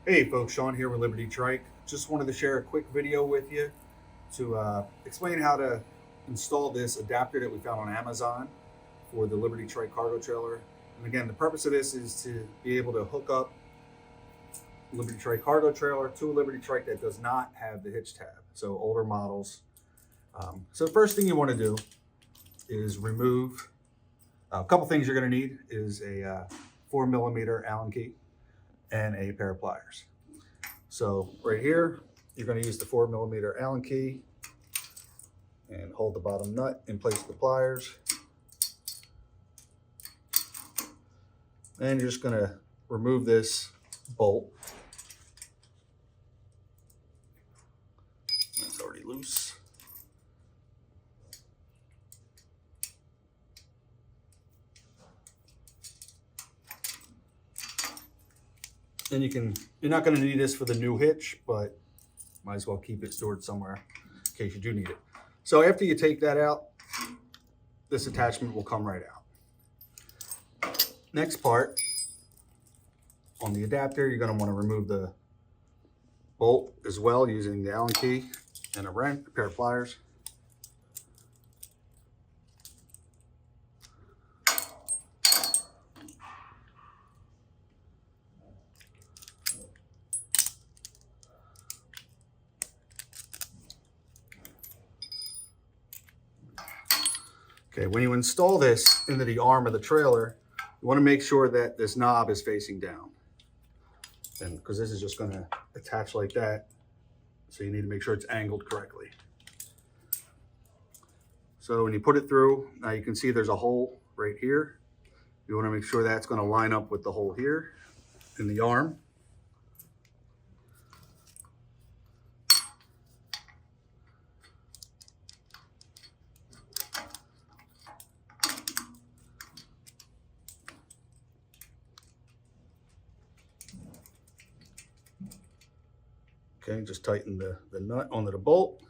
Hey folks, Sean here with Liberty Trike. Just wanted to share a quick video with you to explain how to install this adapter that we found on Amazon for the Liberty Trike cargo trailer. And again, the purpose of this is to be able to hook up Liberty Trike cargo trailer to a Liberty Trike that does not have the hitch tab, so older models. So the first thing you want to do is remove a couple things you're going to need is a 4mm Allen key and a pair of pliers. So right here, you're going to use the 4mm Allen key and hold the bottom nut in place with the pliers. And you're just going to remove this bolt. It's already loose. And you're not going to need this for the new hitch, but might as well keep it stored somewhere in case you do need it. So after you take that out, this attachment will come right out. Next part, on the adapter, you're going to want to remove the bolt as well using the Allen key and a wrench, a pair of pliers. Okay, when you install this into the arm of the trailer, you want to make sure that this knob is facing down. And because this is just going to attach like that, so you need to make sure it's angled correctly. So when you put it through, now you can see there's a hole right here. You want to make sure that's going to line up with the hole here in the arm. Okay, just tighten the nut onto the bolt,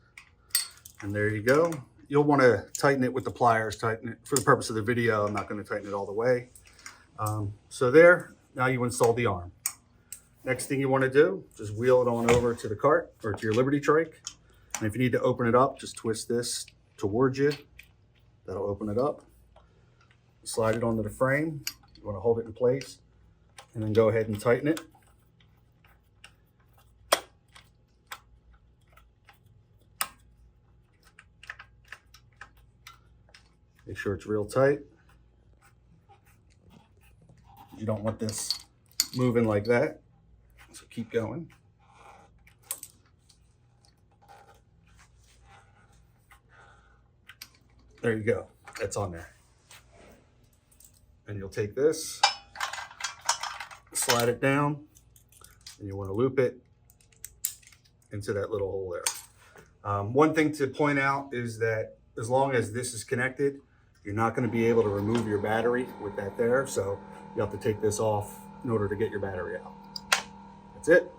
and there you go. You'll want to tighten it with the pliers, tighten it for the purpose of the video. I'm not going to tighten it all the way. So there, now you install the arm. Next thing you want to do, just wheel it on over to the cart or to your Liberty Trike. And if you need to open it up, just twist this towards you. That'll open it up. Slide it onto the frame. You want to hold it in place and then go ahead and tighten it. Make sure it's real tight. You don't want this moving like that, so keep going. There you go, that's on there. And you'll take this, slide it down, and you want to loop it into that little hole there. One thing to point out is that as long as this is connected, you're not going to be able to remove your battery with that there, so you have to take this off in order to get your battery out. That's it.